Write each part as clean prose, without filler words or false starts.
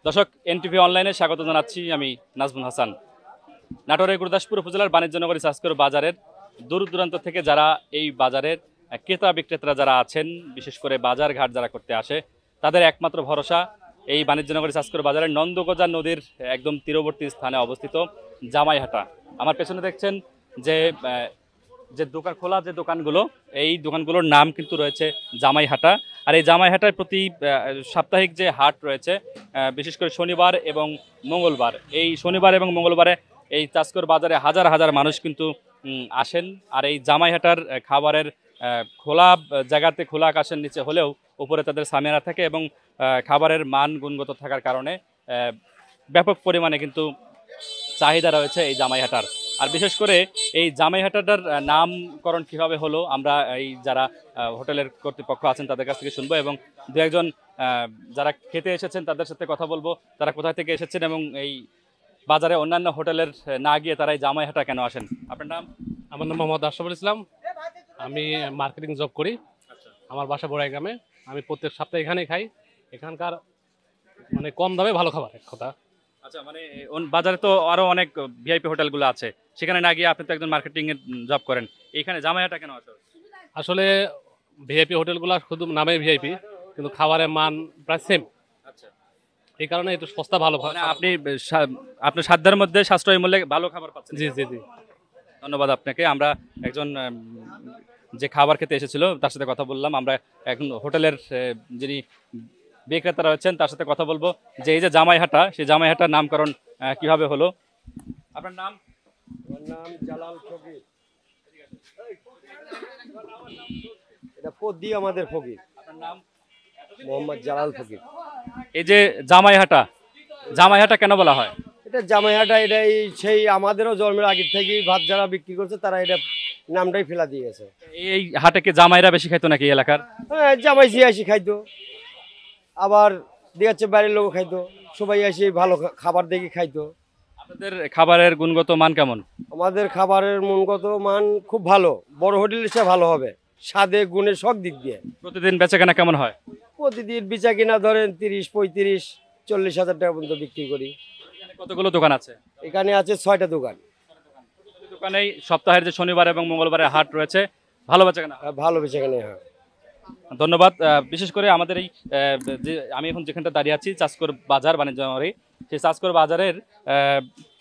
দর্শক, এনটিভি অনলাইনে স্বাগত জানাচ্ছি। আমি নাজমুল হাসান। নাটোরের গুরুদাসপুর উপজেলার বাণিজ্যনগরী চাষকর বাজারের দূর দূরান্ত থেকে যারা এই বাজারের ক্রেতা বিক্রেতারা যারা আছেন, বিশেষ করে বাজার ঘাট যারা করতে আসে, তাদের একমাত্র ভরসা এই বাণিজ্যনগরী চাষকর বাজারের নন্দগোজা নদীর একদম তীরবর্তী স্থানে অবস্থিত জামাইহাটা। আমার পেছনে দেখছেন যে যে দোকান খোলা যে দোকানগুলো, এই দোকানগুলোর নাম কিন্তু রয়েছে জামাইহাটা। আর এই জামাইহাটায় প্রতি সাপ্তাহিক যে হাট রয়েছে, বিশেষ করে শনিবার এবং মঙ্গলবার, এই শনিবার এবং মঙ্গলবারে এই চাষকর বাজারে হাজার হাজার মানুষ কিন্তু আসেন। আর এই জামাইহাটার খাবারের খোলা জায়গাতে, খোলা আকাশের নিচে হলেও উপরে তাদের সামিয়ানা থাকে এবং খাবারের মান গুণগত থাকার কারণে ব্যাপক পরিমাণে কিন্তু চাহিদা রয়েছে এই জামাইহাটার। আর বিশেষ করে এই জামাইহাটাটার নামকরণ কিভাবে হলো, আমরা এই যারা হোটেলের কর্তৃপক্ষ আছেন তাদের কাছ থেকে শুনবো এবং দু একজন যারা খেতে এসেছেন তাদের সাথে কথা বলবো, তারা কোথায় থেকে এসেছেন এবং এই বাজারে অন্যান্য হোটেলের না গিয়ে তারা এই জামাইহাটা কেন আসেন। আপনার নাম? আমার নাম মোহাম্মদ আশরাফুল ইসলাম। আমি মার্কেটিং জব করি। আমার বাসা বড়াই গ্রামে। আমি প্রত্যেক সপ্তাহে এখানেই খাই। এখানকার মানে কম দামে ভালো খাবার, এক কথা। আচ্ছা, মানে বাজারে তো আরো অনেক ভিআইপি হোটেলগুলো আছে, সেখানে না গিয়ে আপনি তো একজন মার্কেটিং এর জব করেন, এইখানে জামাইহাটা কেন আসেন? আসলে ভিআইপি হোটেলগুলো শুধু নামে ভিআইপি, কিন্তু খাবারের মান প্রায় সেম। আচ্ছা, এই কারণে একটু সস্তা ভালো খাবার। আপনি আপনার সাধ্যের মধ্যে সাশ্রয়ী মূল্যে ভালো খাবার পাচ্ছেন। জি জি জি, ধন্যবাদ আপনাকে। আমরা একজন যে খাবার খেতে এসেছিল তার সাথে কথা বললাম। আমরা এখন হোটেলের যিনি বিক্রেতা রয়েছেন তার সাথে কথা বলবো যে এই যে জামাইহাটা, সেই জামাইহাটার নামকরণ কিভাবে হলো। আপনার নাম? আমার নাম জালাল ফকির। এটা পদ্দি আমাদের ফকির। আপনার নাম? মোহাম্মদ জালাল ফকির। এই যে জামাইহাটা, জামাইহাটা কেন বলা হয়? এটা জামাইহাটা, এটাই সেই আমাদেরও জন্মের আগে থেকেই ভাত যারা বিক্রি করছে তারা এটা নামটাই ফেলা দিয়ে গেছে। এই হাটে কি জামাইরা বেশি খাইতো নাকি এলাকার? হ্যাঁ, জামাই জিয়াসি খাইতো, আবার দেখাচ্ছে বাইরের লোক খাইতো, সবাই এসে ভালো খাবার দেখে খাইতো। আপনাদের খাবারের গুণগত মান কেমন? আমাদের খাবারের গুণগত মান খুব ভালো, বড় হোটেল হিসেবে ভালো হবে, স্বাদে গুণে সব দিক দিয়ে। প্রতিদিন বেচাকেনা কেমন হয়? প্রতিদিন বেচা কিনা ধরেন 30, 35, 40 হাজার টাকা পর্যন্ত বিক্রি করি। কতগুলো দোকান আছে? এখানে আছে 6টা দোকান। দোকানেই সপ্তাহের যে শনিবার এবং মঙ্গলবারের হাট রয়েছে, ভালো বেচাকেনা? ভালো বেচা কিনা হয়। ধন্যবাদ। বিশেষ করে আমাদের এই যে আমি এখন যেখানটা দাঁড়িয়ে আছি, চাষকর বাজার বাণিজ্যনগরী, সেই চাষকর বাজারের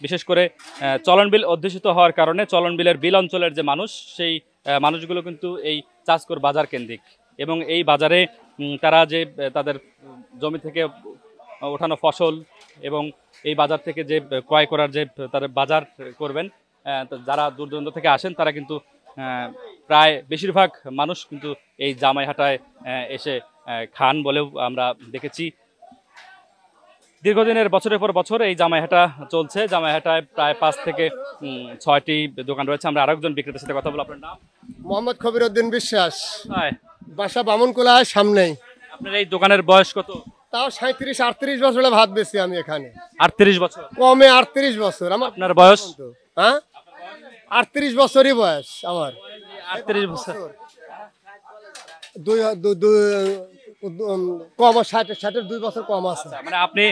বিশেষ করে চলন বিল অধ্যুষিত হওয়ার কারণে চলন বিলের বিল অঞ্চলের যে মানুষ, সেই মানুষগুলো কিন্তু এই চাষকর বাজার কেন্দ্রিক এবং এই বাজারে তারা যে তাদের জমি থেকে ওঠানো ফসল এবং এই বাজার থেকে যে ক্রয় করার যে তারা বাজার করবেন, যারা দূর দূরান্ত থেকে আসেন তারা কিন্তু প্রায় বেশিরভাগ মানুষ কিন্তু এই জামাইহাটায় এসে খান বলেও আমরা দেখেছি। দীর্ঘদিনের বছরের পর বছর এই জামাইহাটা চলছে। জামাইহাটায় প্রায় 5 থেকে 6টি দোকান রয়েছে। আমরা আরেকজন বিক্রেতার সাথে কথা বলবো। আপনার নাম? মোহাম্মদ কবিরউদ্দিন বিশ্বাস। হ্যাঁ, বাসা বামুনকুলা সামনেই। আপনার এই দোকানের বয়স কত? তাও 37-38 বছরে ভাত বেশি আমি এখানে। 38 বছর? কমে 38 বছর আমার। আপনার বয়স? হ্যাঁ, 38 বছরই বয়স আমার। 38 বছর? কম 60-এর 2 বছর কম আছে। মানে আপনি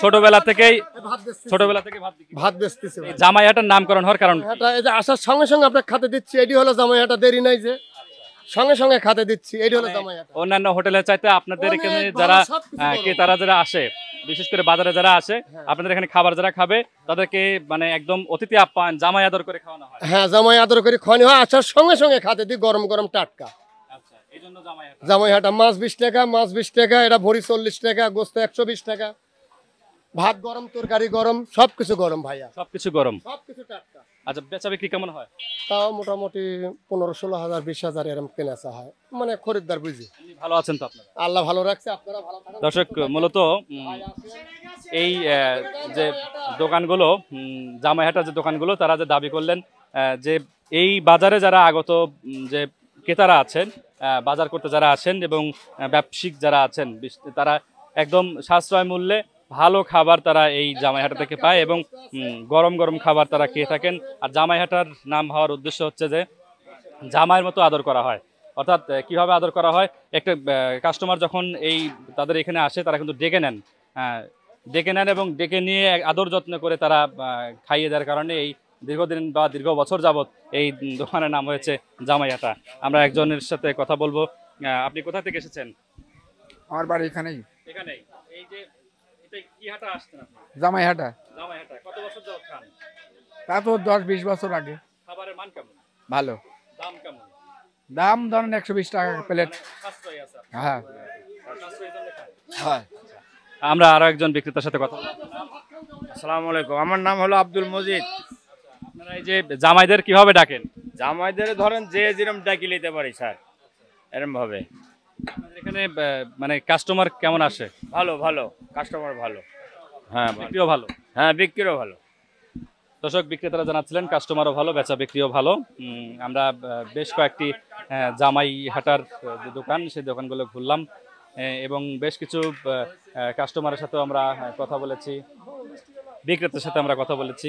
ছোটবেলা থেকেই ভাত বেচতেছি। জামাইহাটার নামকরণ হওয়ার কারণ? এটা এই যে আসার সঙ্গে সঙ্গে আপনার খাতে দিচ্ছি, এটি হলো জামাইহাটা। দেরি নাই যে, সঙ্গে সঙ্গে খাতে দিচ্ছি, এটি হলো জামাইহাটা। অন্যান্য হোটেলের চাইতে আপনাদের এখানে যারা তারা যারা আসে, বিশেষ করে বাজারে যারা আসে, আপনাদের এখানে খাবার যারা খাবে তাদেরকে মানে একদম অতিথি আপ্যায়ন, জামাই আদর করে খাওয়ানো হয়। হ্যাঁ, জামাই আদর করে খাওয়ানো হয়। আসার সঙ্গে সঙ্গে খাতে দিই, গরম গরম টাটকা। এই জন্য জামাইহাটা মাছ 20 টাকা, মাছ 20 টাকা, এটা ভরি 40 টাকা, গোস্ত 120 টাকা, ভাত গরম, তরকারি গরম, সবকিছু গরম ভাইয়া, সবকিছু গরম, সবকিছু টাটকা। আচ্ছা, বেচা বিক্রি কেমন হয়? তাও মোটামুটি 15-16 হাজার 20 হাজার এরকম কেনাচা হয়, মানে খরিদ্দার বুঝি। ভালো আছেন তো আপনারা? আল্লাহ ভালো রাখছে, আপনারা ভালো থাকুন। দর্শক, মূলত এই যে দোকানগুলো, জামাইহাটার যে দোকানগুলো, তারা যে দাবি করলেন যে এই বাজারে যারা আগত যে ক্রেতারা আছেন, বাজার করতে যারা আসেন এবং ব্যবসায়িক যারা আছেন, তারা একদম সাশ্রয় মূল্যে ভালো খাবার তারা এই জামাইহাটা থেকে পায় এবং গরম গরম খাবার তারা খেয়ে থাকেন। আর জামাইহাটার নাম হওয়ার উদ্দেশ্য হচ্ছে যে জামাইয়ের মতো আদর করা হয়। অর্থাৎ কিভাবে আদর করা হয়, একটা কাস্টমার যখন এই তাদের এখানে আসে তারা কিন্তু ডেকে নেন ডেকে নেন এবং ডেকে নিয়ে আদর যত্ন করে তারা খাইয়ে দেওয়ার কারণে এই দীর্ঘদিন বা দীর্ঘ বছর যাবত এই দোকানের নাম হয়েছে জামাই হাটা। আমরা একজনের সাথে কথা বলবো। আপনি কোথা থেকে এসেছেন? আমার বাড়ি এখানেই, এখানেই। এই যে এটা কি হাটা আসছেন আপনি? জামাইহাটা। জামাই হাটা কত বছর যাবত খান? তা তো 10-20 বছর আগে। খাবারের মান কেমন? ভালো দাম কেমন? দাম ধরেন 120 টাকা প্লেট। সাশ্রয়ী আছে? হ্যাঁ সাশ্রয়ী জন্য খান। হ্যাঁ। আমরা আরো একজন বিক্রেতার সাথে কথা বলবো। আসসালামু আলাইকুম, আমার নাম হলো আব্দুল মজিদ। আপনারা এই যে জামাইদের কিভাবে ডাকেন? জামাইদের ধরেন যে যেরকম ডাকি নিতে পারি স্যার, এরকম ভাবে। আপনাদের এখানে মানে কাস্টমার কেমন আসে? ভালো ভালো, কাস্টমার ভালো। হ্যাঁ বিক্রিও ভালো? হ্যাঁ, বিক্রিও ভালো। দর্শক বিক্রেতারা জানাচ্ছিলেন কাস্টমারও ভালো, বেচা বিক্রিও ভালো। আমরা বেশ কয়েকটি জামাই হাটার যে দোকান, সেই দোকানগুলো ঘুরলাম এবং বেশ কিছু কাস্টমারের সাথেও আমরা কথা বলেছি, বিক্রেতার সাথে আমরা কথা বলেছি।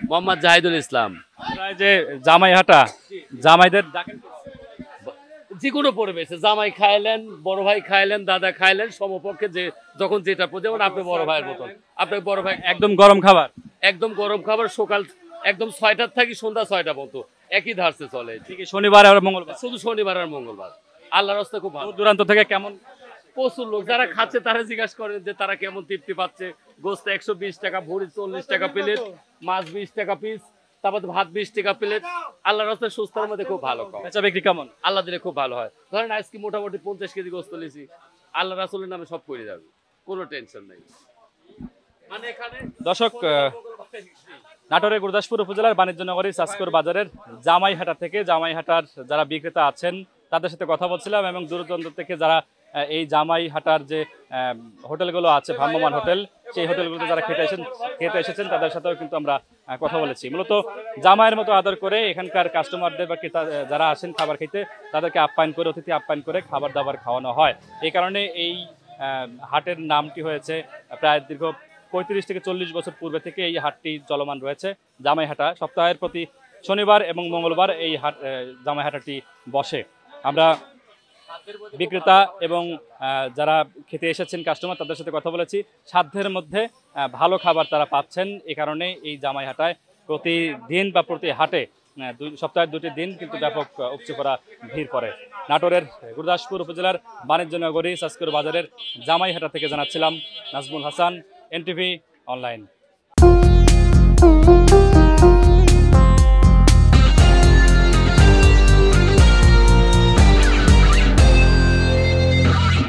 মোহাম্মদ জাহিদুল ইসলাম। আপনারা এই যে জামাই হাটা, জামাইদের ডাকেন? যে কোনো পরিবেশে জামাই খাইলেন, বড় ভাই খাইলেন, দাদা খাইলেন, সমপক্ষে যে যখন যেটা যেমন আপনি বড় ভাইয়ের মতন, আপনার বড় ভাই একদম গরম খাবার? একদম গরম খাবার, সকাল একদম 6টার থেকে সন্ধ্যা 6টা পর্যন্ত একই ধারসে চলে। ঠিক শনিবার আর মঙ্গলবার? শুধু শনিবার আর মঙ্গলবার। আল্লাহর রাস্তায় খুব ভালো। দূর দূরান্ত থেকে কেমন? প্রচুর লোক যারা খাচ্ছে তারা জিজ্ঞাসা করেন যে তারা কেমন তৃপ্তি পাচ্ছে। গোস্ত 120 টাকা ভরি, 40 টাকা প্লেট, মাছ 20 টাকা পিস, তারপর ভাত 20 টাকা প্লেট। আল্লাহর রাস্তায় সুস্থার মধ্যে খুব ভালো খাওয়া। বেচা বিক্রি কেমন? আল্লাহ দিলে খুব ভালো হয়। ধরেন আজকে মোটামুটি 50 কেজি গোস্ত লিছি, আল্লাহ রাসূলের নামে সব করে যাবে, কোনো টেনশন নেই। মানে এখানে দর্শক, নাটোরের গুরুদাসপুর উপজেলার বাণিজ্যনগরী চাষকর বাজারের জামাইহাটা থেকে জামাইহাটার যারা বিক্রেতা আছেন তাদের সাথে কথা বলছিলাম এবং দূরদূরান্ত থেকে যারা এই জামাইহাটার যে হোটেলগুলো আছে, ভ্রাম্যমাণ হোটেল, সেই হোটেলগুলোতে যারা খেতে এসেছেন তাদের সাথেও কিন্তু আমরা কথা বলেছি। মূলত জামাইয়ের মতো আদর করে এখানকার কাস্টমারদের বা ক্রেতা যারা আসেন খাবার খেতে তাদেরকে আপ্যায়ন করে, অতিথি আপ্যায়ন করে খাবার দাবার খাওয়ানো হয়। এই কারণে এই হাটের নামটি হয়েছে, প্রায় দীর্ঘ 35 থেকে 40 বছর পূর্বে থেকে এই হাটটি চলমান রয়েছে জামাইহাটা। সপ্তাহের প্রতি শনিবার এবং মঙ্গলবার এই জামাইহাটাটি বসে। আমরা বিক্রেতা এবং যারা খেতে এসেছেন কাস্টমার তাদের সাথে কথা বলেছি। সাধ্যের মধ্যে ভালো খাবার তারা পাচ্ছেন, এ কারণে এই জামাইহাটায় প্রতিদিন বা প্রতি হাটে সপ্তাহের 2টি দিন কিন্তু ব্যাপক উপচে পড়া ভিড় পড়ে। নাটোরের গুরুদাসপুর উপজেলার বাণিজ্যনগরী চাষকর বাজারের জামাইহাটা থেকে জানাচ্ছিলাম নাজমুল হাসান, এনটিভি অনলাইন।